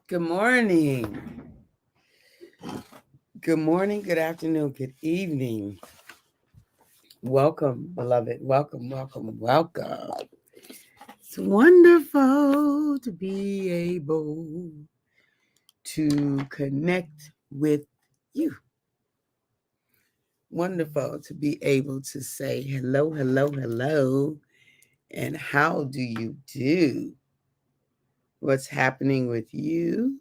Good morning. Good morning, good afternoon, good evening. Welcome, beloved. Welcome, welcome, welcome. It's wonderful to be able to connect with you. Wonderful to be able to say hello, hello, hello. And how do you do? What's happening with you?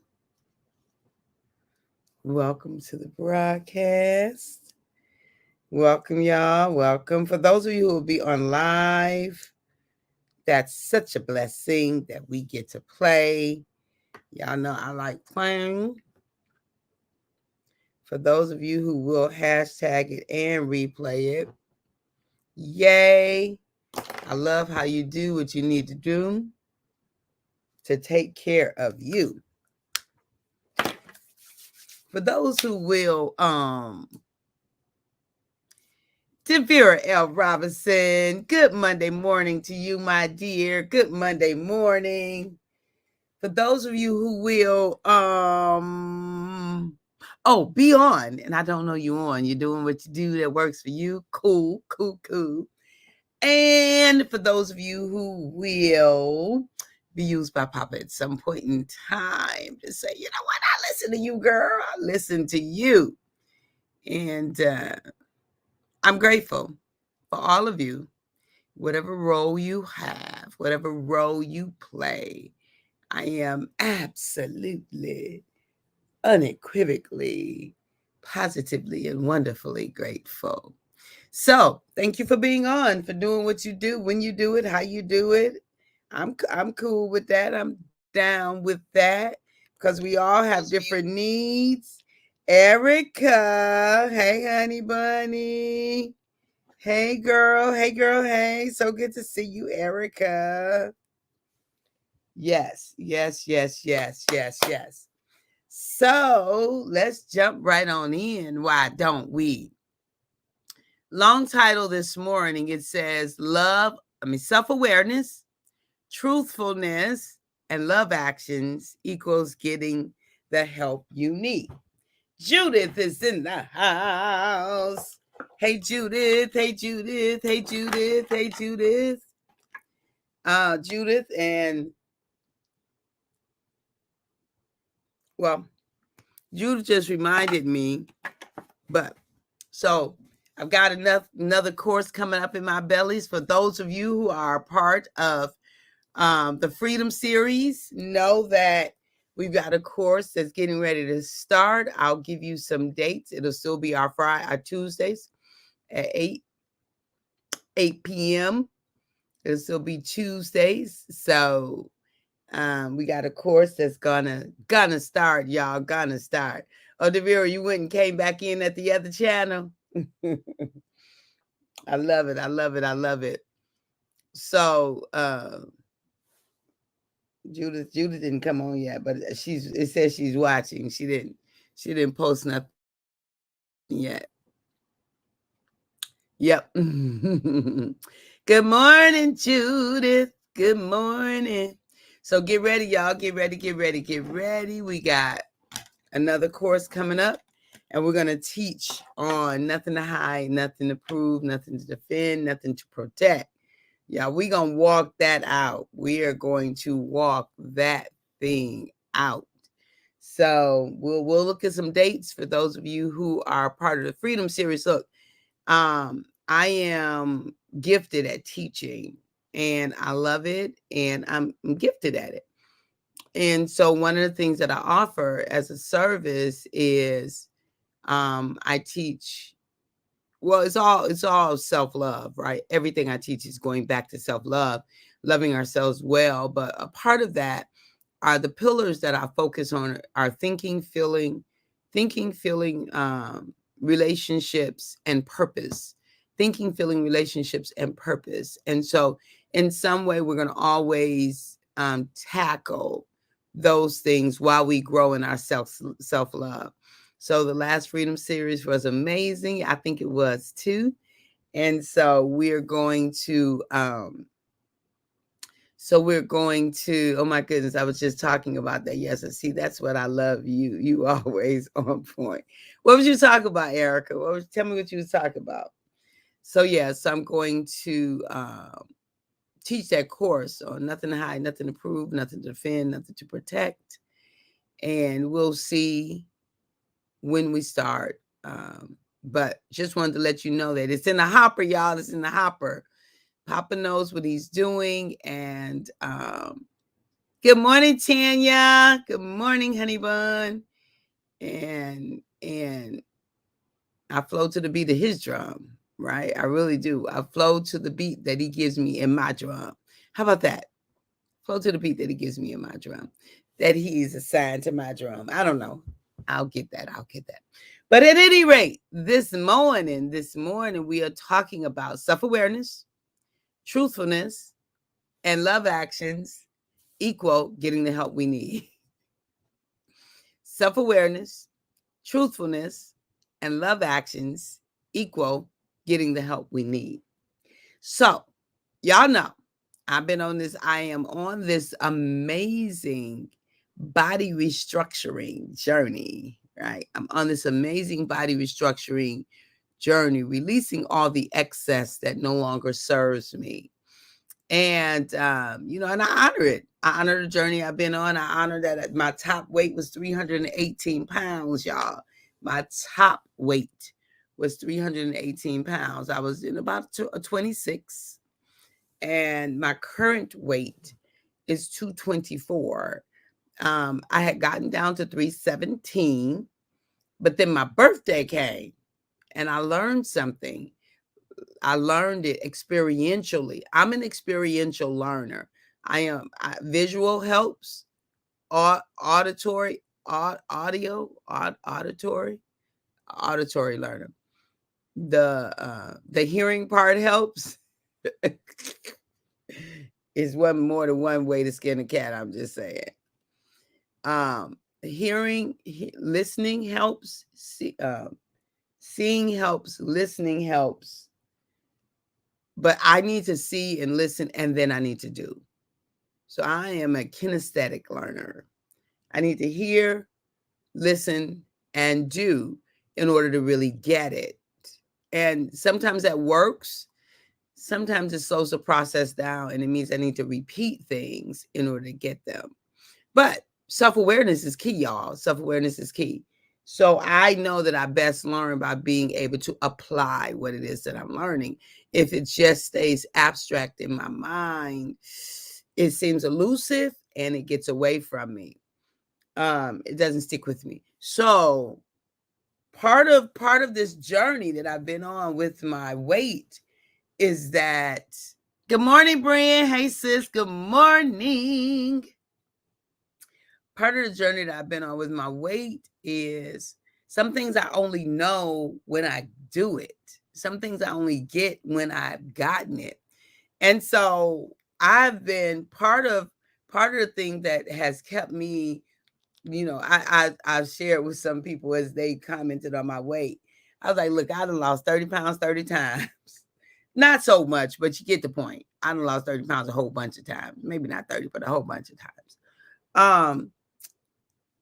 Welcome to the broadcast. Welcome, y'all. Welcome. For those of you who will be on live, that's such a blessing that we get to play. Y'all know I like playing. For those of you who will hashtag it and replay it, yay. I love how you do what you need to do to take care of you. For those who will, Devera L. Robinson, good Monday morning to you, my dear. Good Monday morning. For those of you who will, be on, and I don't know you on, you're doing what you do that works for you. Cool, cool, cool. And for those of you who will be used by Papa at some point in time to say, you know what, I listen to you, girl. I listen to you. And I'm grateful for all of you, whatever role you have, whatever role you play. I am absolutely, unequivocally, positively, and wonderfully grateful. So, thank you for being on, for doing what you do, when you do it, how you do it. I'm cool with that. I'm down with that because we all have different needs. Erica, hey honey bunny. Hey girl, hey girl, hey. So good to see you, Erica. Yes, yes, yes, yes, yes, yes. So let's jump right on in. Why don't we? Long title this morning, it says self-awareness, truthfulness, and love actions equals getting the help you need. Judith is in the house. Hey Judith, hey Judith, hey Judith, hey Judith. Judith and Judith just reminded me, but so I've got another course coming up in my bellies. For those of you who are a part of the Freedom Series, know that we've got a course that's getting ready to start. I'll give you some dates. It'll still be our Tuesdays at 8 p.m. It'll still be Tuesdays. So we got a course that's gonna start, y'all. Gonna start. Oh, Devera, you went and came back in at the other channel. I love it. I love it. I love it. So Judith didn't come on yet, but it says she's watching. She didn't post nothing yet. Yep. Good morning, Judith. Good morning. So get ready, y'all. Get ready, get ready, get ready. We got another course coming up, and we're going to teach on nothing to hide, nothing to prove, nothing to defend, nothing to protect. Yeah, we're going to walk that out. We are going to walk that thing out. So we'll look at some dates for those of you who are part of the Freedom Series. Look, I am gifted at teaching, and I love it, and I'm gifted at it. And so one of the things that I offer as a service is I teach. Well, it's all self-love, right? Everything I teach is going back to self-love, loving ourselves well. But a part of that are the pillars that I focus on are thinking, feeling, relationships, and purpose. Thinking, feeling, relationships, and purpose. And so in some way, we're going to always tackle those things while we grow in our self-love. So the last Freedom Series was amazing. I think it was too. And so we're going to So we're going to, oh my goodness, I was just talking about that. Yes, and see, that's what I love. You always on point. What was you talking about, Erica? Tell me what you was talking about. So yes, I'm going to teach that course on nothing to hide, nothing to prove, nothing to defend, nothing to protect. And we'll see when we start. But just wanted to let you know that it's in the hopper, y'all. It's in the hopper. Papa knows what he's doing. And good morning, Tanya. Good morning, honey bun. And I flow to the beat of his drum, right? I really do. I flow to the beat that he gives me in my drum. How about that? Flow to the beat that he gives me in my drum, that he's assigned to my drum. I don't know. I'll get that. But at any rate, this morning, we are talking about self-awareness, truthfulness, and love actions equal getting the help we need. Self-awareness, truthfulness, and love actions equal getting the help we need. So, y'all know, I am on this amazing body restructuring journey, right? I'm on this amazing body restructuring journey, releasing all the excess that no longer serves me. And, and I honor it. I honor the journey I've been on. I honor that my top weight was 318 pounds, y'all. My top weight was 318 pounds. I was in about 26, and my current weight is 224. I had gotten down to 317, but then my birthday came and I learned something. I learned it experientially. I'm an experiential learner. I am. Visual helps. Auditory, auditory learner. The hearing part helps. Is one more than one way to skin a cat. I'm just saying. Listening helps. Seeing helps. Listening helps. But I need to see and listen, and then I need to do. So I am a kinesthetic learner. I need to hear, listen, and do in order to really get it. And sometimes that works. Sometimes it slows the process down, and it means I need to repeat things in order to get them. But self-awareness is key, y'all. Self-awareness is key. So I know that I best learn by being able to apply what it is that I'm learning. If it just stays abstract in my mind, it seems elusive and it gets away from me. It doesn't stick with me. So part of this journey that I've been on with my weight is that, good morning, Brian. Hey, sis. Good morning. Part of the journey that I've been on with my weight is some things I only know when I do it. Some things I only get when I've gotten it. And so I've been part of the thing that has kept me, I've shared with some people as they commented on my weight. I was like, look, I done lost 30 pounds 30 times. Not so much, but you get the point. I done lost 30 pounds a whole bunch of times. Maybe not 30, but a whole bunch of times.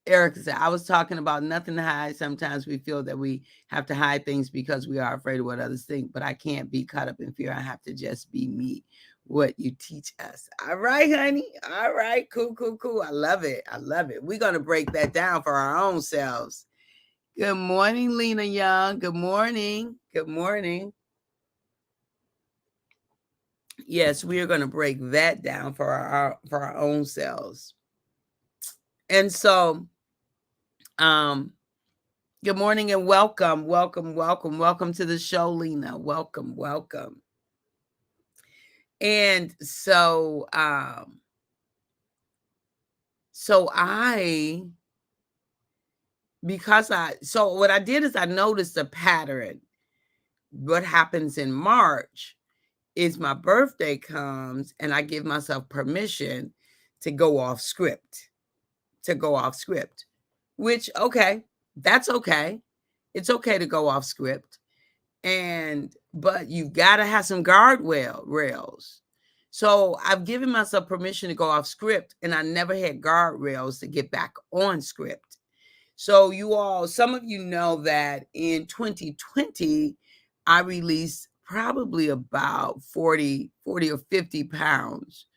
Erica said, I was talking about nothing to hide. Sometimes we feel that we have to hide things because we are afraid of what others think, but I can't be caught up in fear. I have to just be me, what you teach us. All right, honey. All right. Cool. I love it. We're going to break that down for our own selves. Good morning, Lena Young. Good morning. Yes, we are going to break that down for our own selves. And so, good morning and welcome to the show, Lena. Welcome. And so, so what I did is I noticed a pattern. What happens in March is my birthday comes and I give myself permission to go off script, which, okay, that's okay. It's okay to go off script. But you've got to have some rails. So I've given myself permission to go off script, and I never had guardrails to get back on script. So you all, some of you know that in 2020, I released probably about 40 or 50 pounds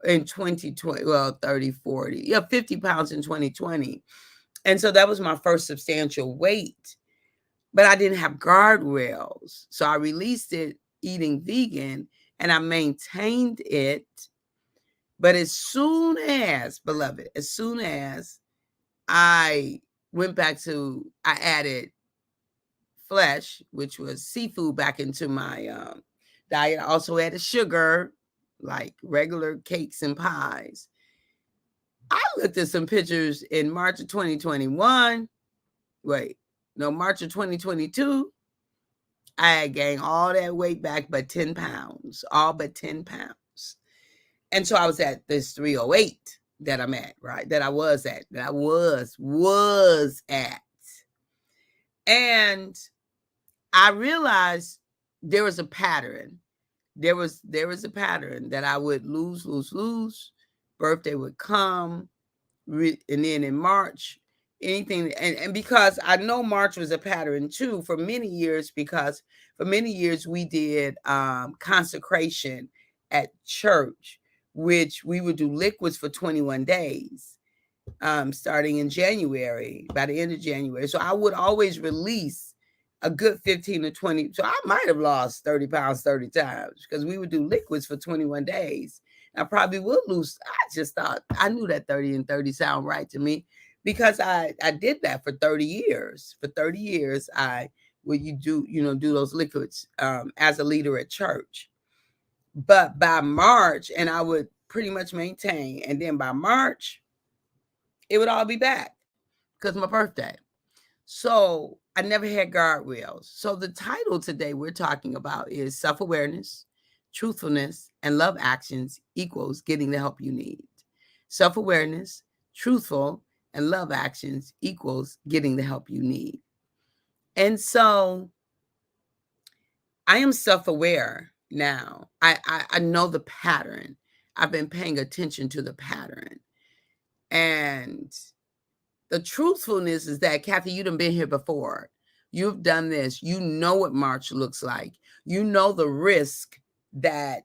in 2020. Well, 30, 40. Yeah, 50 pounds in 2020. And so that was my first substantial weight, but I didn't have guardrails. So I released it eating vegan and I maintained it. But as soon as, beloved, as soon as I went back to, I added flesh, which was seafood, back into my diet. I also added sugar, like regular cakes and pies. I looked at some pictures in March of 2021. Wait, no, March of 2022. I had gained all that weight back but 10 pounds, all but 10 pounds. And so I was at this 308 that I'm at, right? That I was at, that I was at. And I realized there was a pattern. There was a pattern that I would lose. Birthday would come, and then in March, anything, and because I know March was a pattern too for many years, because for many years we did consecration at church, which we would do liquids for 21 days, starting in January, by the end of January. So I would always release a good 15 to 20. So I might have lost 30 pounds 30 times because we would do liquids for 21 days. I probably would lose. I just thought, I knew that 30 and 30 sound right to me because I did that for 30 years. For 30 years, I would do those liquids as a leader at church. But by March, and I would pretty much maintain, and then by March, it would all be back because my birthday. So I never had guardrails. So the title today we're talking about is self-awareness, truthfulness, and love actions equals getting the help you need. Self-awareness, truthful, and love actions equals getting the help you need. And so I am self-aware now. I know the pattern. I've been paying attention to the pattern. And the truthfulness is that, Kathy, you done been here before. You've done this. You know what March looks like. You know the risk that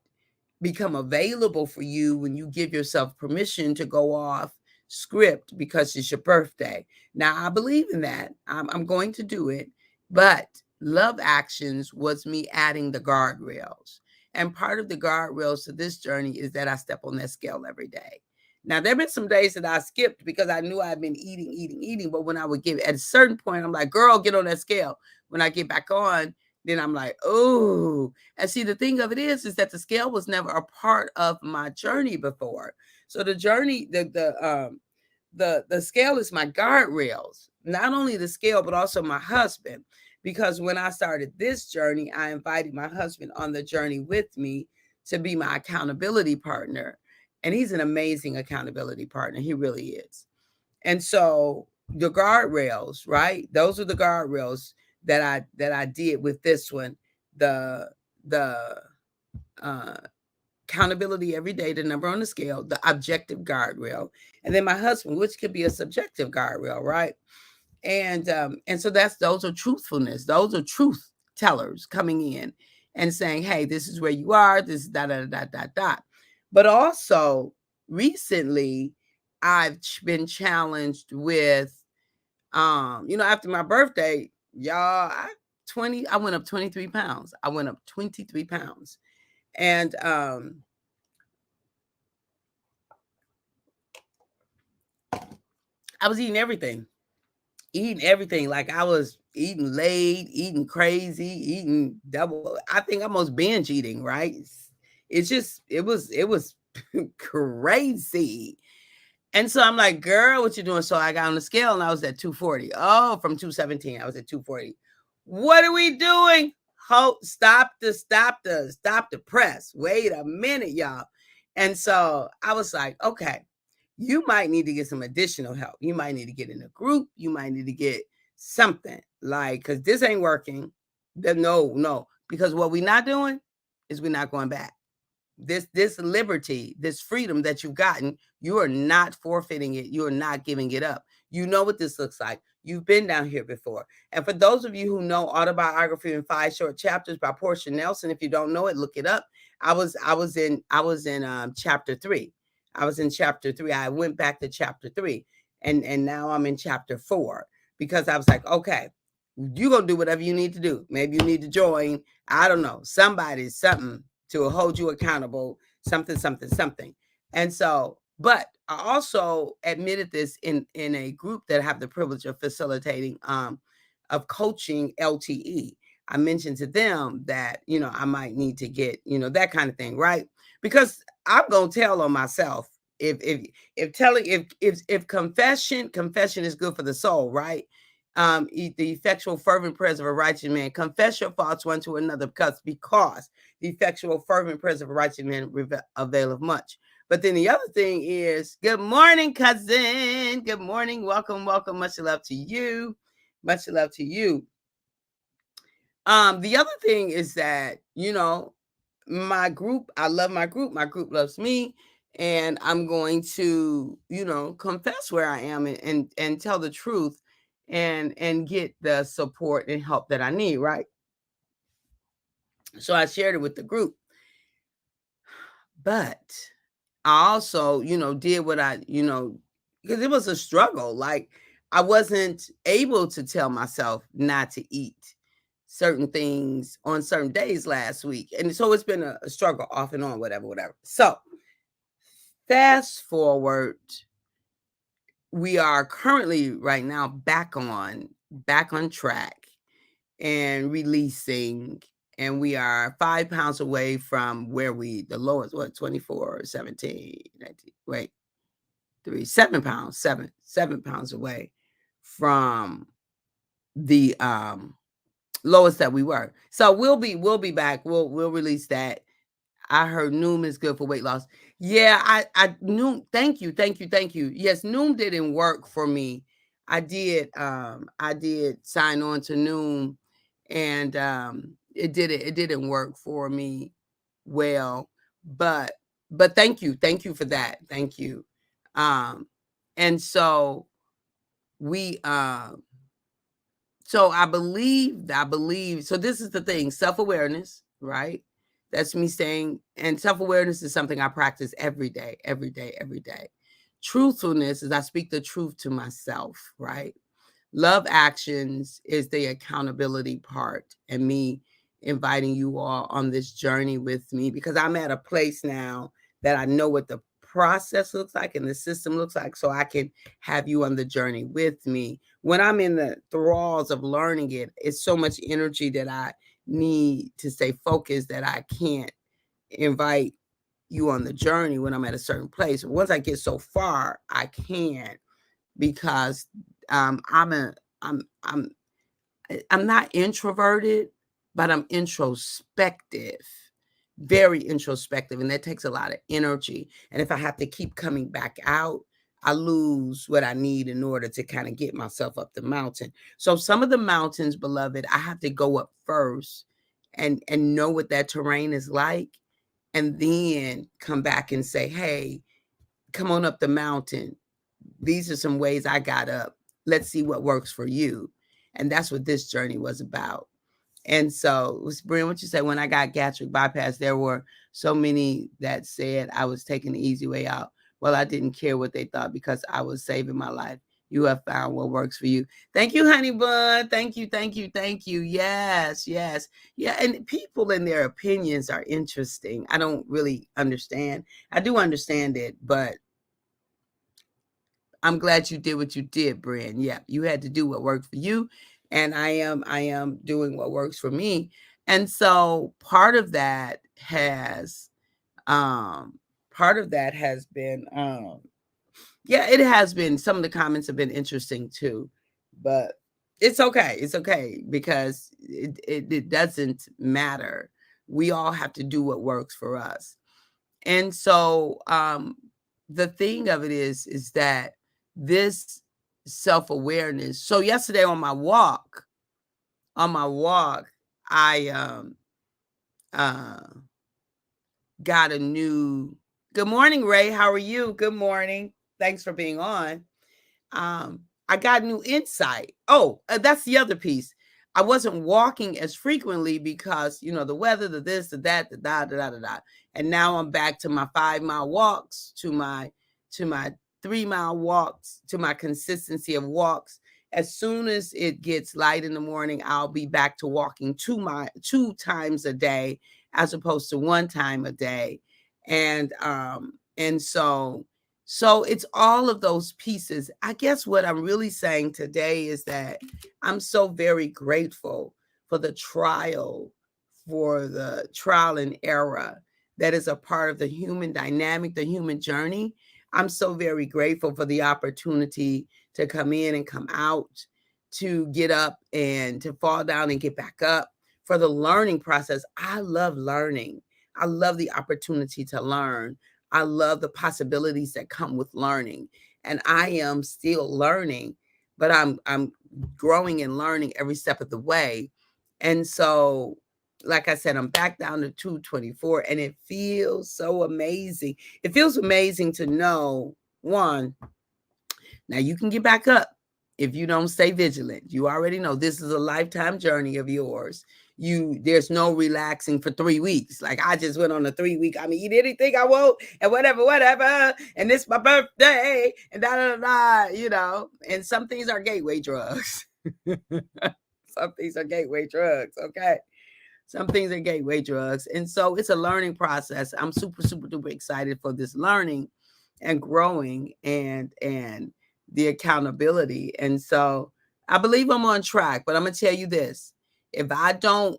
become available for you when you give yourself permission to go off script because it's your birthday. Now, I believe in that. I'm going to do it. But love actions was me adding the guardrails. And part of the guardrails to this journey is that I step on that scale every day. Now, there have been some days that I skipped because I knew I'd been eating. But when I would get at a certain point, I'm like, girl, get on that scale. When I get back on, then I'm like, oh. And see, the thing of it is that the scale was never a part of my journey before. So the journey, the scale is my guardrails. Not only the scale, but also my husband. Because when I started this journey, I invited my husband on the journey with me to be my accountability partner. And he's an amazing accountability partner. He really is. And so the guardrails, right? Those are the guardrails that I did with this one. The accountability every day, the number on the scale, the objective guardrail, and then my husband, which could be a subjective guardrail, right? And so those are truthfulness. Those are truth tellers coming in and saying, hey, this is where you are. This is da. But also recently, I've been challenged with, after my birthday, y'all, I went up 23 pounds. I went up 23 pounds. And I was eating everything. Like I was eating late, eating crazy, eating double. I think almost binge eating, right? It was crazy. And so I'm like, girl, what you doing? So I got on the scale and I was at 240. Oh, from 217, I was at 240. What are we doing? Stop the press. Wait a minute, y'all. And so I was like, okay, you might need to get some additional help. You might need to get in a group. You might need to get something, like, because this ain't working. No, because what we're not doing is we're not going back. this liberty, this freedom that you've gotten, you are not forfeiting it. You are not giving it up. You know what this looks like. You've been down here before. And for those of you who know Autobiography in 5 Short Chapters by Portia Nelson, if you don't know it, look it up. I was in chapter 3. I was in chapter 3. I went back to chapter 3, and now I'm in chapter 4, because I was like, okay, you're gonna do whatever you need to do. Maybe you need to join, I don't know, somebody, something to hold you accountable, something, something, something. And so, but I also admitted this in a group that I have the privilege of facilitating, of coaching LTE. I mentioned to them that, I might need to get, that kind of thing, right? Because I'm gonna tell on myself. If confession is good for the soul, right? The effectual fervent prayers of a righteous man, confess your faults one to another, because the effectual fervent prayers of a righteous man availeth much. But then the other thing is, good morning, cousin. Good morning. Welcome, welcome. Much love to you. Much love to you. The other thing is that, my group, I love my group. My group loves me. And I'm going to, confess where I am, and tell the truth, and get the support and help that I need, right? So I shared it with the group. But I also, did what because it was a struggle. Like, I wasn't able to tell myself not to eat certain things on certain days last week. And so it's been a struggle off and on, whatever, whatever. So fast forward, we are currently right now back on track and releasing, and we are 5 pounds away from where the lowest, 24, 17, 19, wait, 7 pounds, 7 pounds away from the lowest that we were. So we'll be back. We'll release that. I heard Noom is good for weight loss. Yeah, I Noom. Thank you, thank you, thank you. Yes, Noom didn't work for me. I did sign on to Noom, and it didn't work for me well. But thank you for that. Thank you. Um, and so we so I believe, so this is the thing, self-awareness, right? That's me saying, and self-awareness is something I practice every day, every day, every day. Truthfulness is I speak the truth to myself, right? Love actions is the accountability part, and me inviting you all on this journey with me, because I'm at a place now that I know what the process looks like and the system looks like, so I can have you on the journey with me. When I'm in the thralls of learning it, it's so much energy that I need to stay focused that I can't invite you on the journey when I'm at a certain place. Once I get so far, I can, because um, I'm a I'm I'm I'm not introverted, but I'm introspective, very introspective, and that takes a lot of energy. And if I have to keep coming back out, I lose what I need in order to kind of get myself up the mountain. So some of the mountains, beloved, I have to go up first and know what that terrain is like, and then come back and say, "Hey, come on up the mountain. These are some ways I got up. Let's see what works for you." And that's what this journey was about. And so, Brian, what you say, when I got gastric bypass, there were so many that said I was taking the easy way out. Well, I didn't care what they thought, because I was saving my life. You have found what works for you. Thank you, honey bun. Thank you, thank you, thank you. Yes, yes. Yeah, and people and their opinions are interesting. I don't really understand. I do understand it, but I'm glad you did what you did, Brian. Yeah, you had to do what worked for you, and I am doing what works for me. And so um part of that has been yeah, it has been, some of the comments have been interesting too. But it's okay. It's okay, because it doesn't matter. We all have to do what works for us. And so the thing of it is that this self-awareness. So yesterday on my walk, I uh got a new good morning, Ray. How are you? Good morning. Thanks for being on. I got new insight. Oh, that's the other piece. I wasn't walking as frequently because, the weather, the this, the that, the da, da, da, da, da. And now I'm back to my 5 mile walks, to my 3 mile walks, to my consistency of walks. As soon as it gets light in the morning, I'll be back to walking 2 times a day as opposed to 1 time a day. And so it's all of those pieces. I guess what I'm really saying today is that I'm so very grateful for the trial and error that is a part of the human dynamic, the human journey. I'm so very grateful for the opportunity to come in and come out, to get up and to fall down and get back up, for the learning process. I love learning. I love the opportunity to learn. I love the possibilities that come with learning. And I am still learning, but I'm growing and learning every step of the way. And so, like I said, I'm back down to 224, and it feels so amazing. It feels amazing to know, one, now you can get back up if you don't stay vigilant. You already know this is a lifetime journey of yours. There's no relaxing for 3 weeks. Like, I just went on a 3 week. I mean, eat anything I want and whatever. And this my birthday and da da da. And some things are gateway drugs. Some things are gateway drugs. Okay. Some things are gateway drugs. And so it's a learning process. I'm super, super duper excited for this learning and growing and the accountability. And so I believe I'm on track, but I'm gonna tell you this. If I don't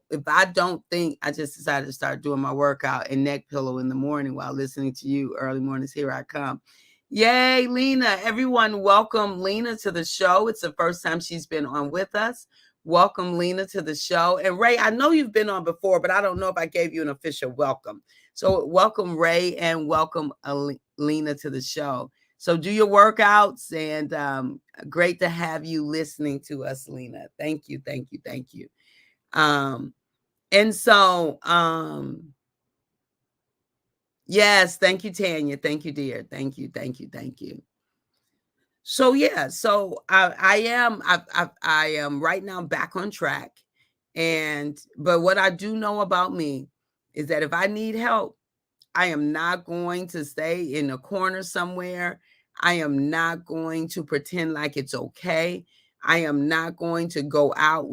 think, I just decided to start doing my workout and neck pillow in the morning while listening to you early mornings. Here I come. Yay, Lena. Everyone, welcome Lena to the show. It's the first time she's been on with us. Welcome Lena to the show. And Ray, I know you've been on before, but I don't know if I gave you an official welcome. So welcome Ray and welcome Lena to the show. So do your workouts, and great to have you listening to us, Lena. Thank you. And so yes, thank you, Tanya. Thank you, dear. Thank you. So yeah, so I am right now back on track. But what I do know about me is that if I need help, I am not going to stay in a corner somewhere. I am not going to pretend like it's okay. I am not going to go out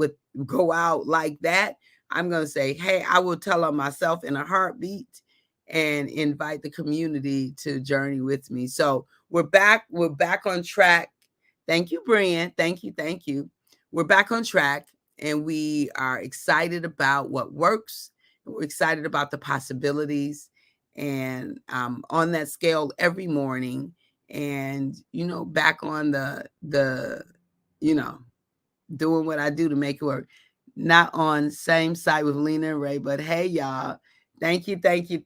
like that. I'm going to say, "Hey, I will tell on myself in a heartbeat and invite the community to journey with me." So, we're back on track. Thank you, Brian. Thank you. We're back on track, and we are excited about what works. We're excited about the possibilities, and on that scale every morning, and back on the doing what I do to make it work. Not on same side with Lena and Ray, but hey, y'all. Thank you, Devira.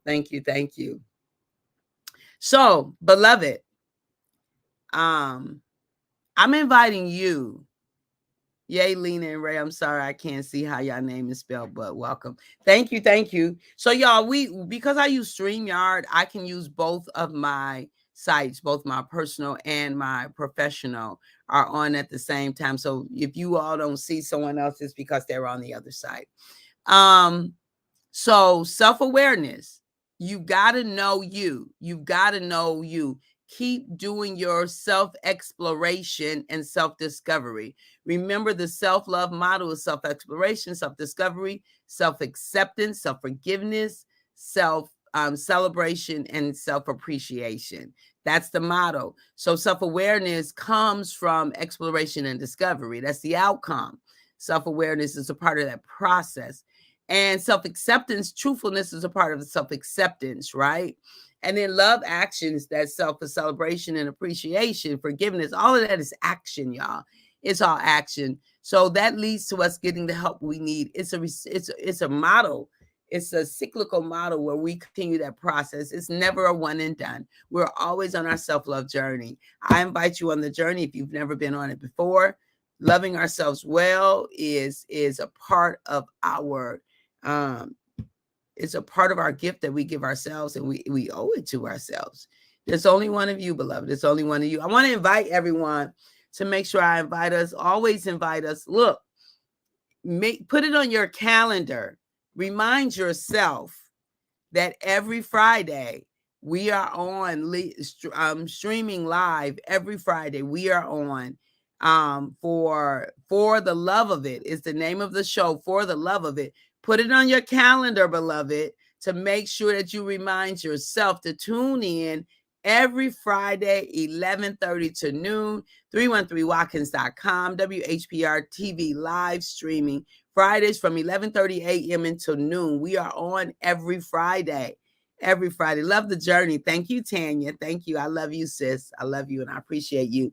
Thank you. So, beloved, I'm inviting you. Yay, Lena and Ray. I'm sorry I can't see how y'all name is spelled, but welcome. Thank you. So, y'all, because I use StreamYard, I can use both of my sites, both my personal and my professional are on at the same time. So if you all don't see someone else, it's because they're on the other side. So self-awareness, you got to know you. You've got to know you. Keep doing your self-exploration and self-discovery. Remember, the self-love model is self-exploration, self-discovery, self-acceptance, self-forgiveness, celebration, and self-appreciation. That's the motto. So self-awareness comes from exploration and discovery. That's the outcome. Self-awareness is a part of that process. And self-acceptance, truthfulness is a part of the self-acceptance, right? And then love actions, that self-celebration and appreciation, forgiveness, all of that is action, y'all. It's all action. So that leads to us getting the help we need. It's a model. It's a cyclical model where we continue that process. It's never a one and done. We're always on our self-love journey. I invite you on the journey if you've never been on it before. Loving ourselves well is a part of our It's a part of our gift that we give ourselves, and we owe it to ourselves. There's only one of you, beloved. There's only one of you. I want to invite everyone to make sure I invite us. Always invite us. Look, put it on your calendar. Remind yourself that every Friday we are on streaming live. Every Friday we are on for the love of it is the name of the show. For the love of it. Put it on your calendar, beloved, to make sure that you remind yourself to tune in every Friday, 11:30 to noon, 313watkins.com, WHPR TV live streaming. Fridays from 11:30 a.m. until noon. We are on every Friday. Every Friday. Love the journey. Thank you, Tanya. Thank you. I love you, sis. I love you and I appreciate you.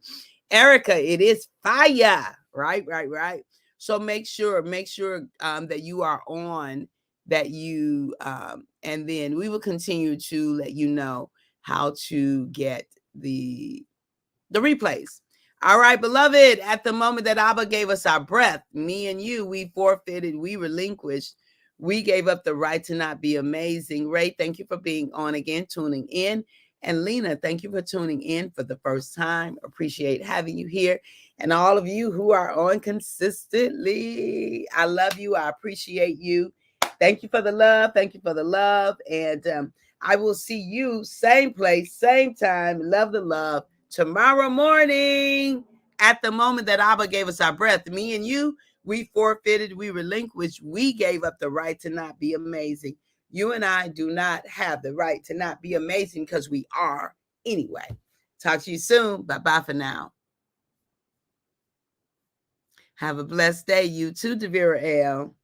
Erica, it is fire. Right. So make sure that you are on, that you and then we will continue to let you know how to get the replays. All right, beloved, at the moment that Abba gave us our breath, me and you, we forfeited, we relinquished, we gave up the right to not be amazing. Ray, thank you for being on again, tuning in. And Lena, thank you for tuning in for the first time. Appreciate having you here. And all of you who are on consistently, I love you. I appreciate you. Thank you for the love. Thank you for the love. And I will see you same place, same time. Love the love. Tomorrow morning, at the moment that Abba gave us our breath, me and you, we forfeited, we relinquished, we gave up the right to not be amazing. You and I do not have the right to not be amazing because we are anyway. Talk to you soon. Bye-bye for now. Have a blessed day. You too, Devera L.